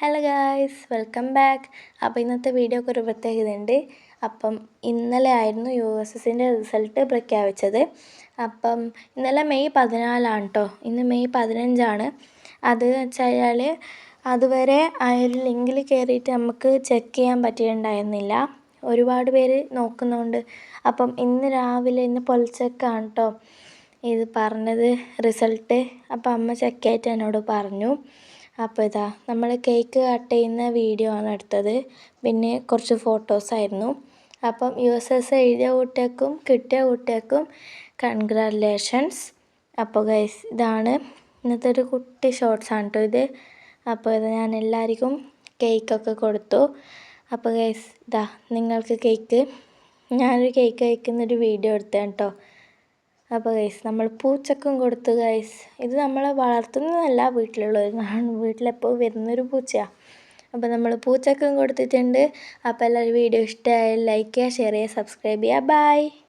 Hello guys, welcome back. അപ്പോൾ ഇന്നത്തെ വീഡിയോക്ക് ഒരു പ്രത്യേകതയുണ്ട്. അപ്പം ഇന്നലെ ആയിരുന്നു USSൻ്റെ റിസൾട്ട് പ്രഖ്യാപിച്ചത്. അപ്പം ഇന്നലെ മെയ് 14 കേട്ടോ, ഇന്ന് മെയ് 15. അത് വെച്ചാൽ അതുവരെ ആ ഒരു ലിങ്കിൽ കയറിയിട്ട് നമുക്ക് ചെക്ക് ചെയ്യാൻ പറ്റിയിട്ടുണ്ടായിരുന്നില്ല. ഒരുപാട് പേര് നോക്കുന്നുണ്ട്. അപ്പം ഇന്ന് രാവിലെ പുലർച്ചക്കാണ് കേട്ടോ ഇത് പറഞ്ഞത് റിസൾട്ട്. അപ്പോൾ അമ്മ ചെക്ക് ആയിട്ട് എന്നോട് പറഞ്ഞു. അപ്പോൾ ഇതാ നമ്മൾ കേക്ക് കട്ട് ചെയ്യുന്ന വീഡിയോ ആണ് എടുത്തത്, പിന്നെ കുറച്ച് ഫോട്ടോസായിരുന്നു. അപ്പം USS എഴുതിയ കുട്ടികൾക്കും കിട്ടിയ കുട്ടികൾക്കും കൺഗ്രാജുലേഷൻസ്. അപ്പോൾ ഗൈസ്, ഇതാണ് ഇന്നത്തെ ഒരു കുട്ടി ഷോർട്സാണ് കേട്ടോ ഇത്. അപ്പോൾ ഇത് ഞാൻ എല്ലാവർക്കും കേക്കൊക്കെ കൊടുത്തു. അപ്പോൾ ഗൈസ്, ഇതാ നിങ്ങൾക്ക് കേക്ക്, ഞാനൊരു കേക്ക് കഴിക്കുന്നൊരു വീഡിയോ എടുത്തതാണ് കേട്ടോ. അപ്പോൾ ഗൈസ്, നമ്മൾ പൂച്ചക്കും കൊടുത്തു ഗൈസ്. ഇത് നമ്മൾ വളർത്തുന്നതല്ല, വീട്ടിലെപ്പോൾ വരുന്നൊരു പൂച്ചയാണ്. അപ്പോൾ നമ്മൾ പൂച്ചക്കും കൊടുത്തിട്ടുണ്ട്. അപ്പോൾ എല്ലാവരും വീഡിയോ ഇഷ്ടമായി ലൈക്ക് ചെയ്യുക, ഷെയർ ചെയ്യുക, സബ്സ്ക്രൈബ് ചെയ്യുക. ബൈ.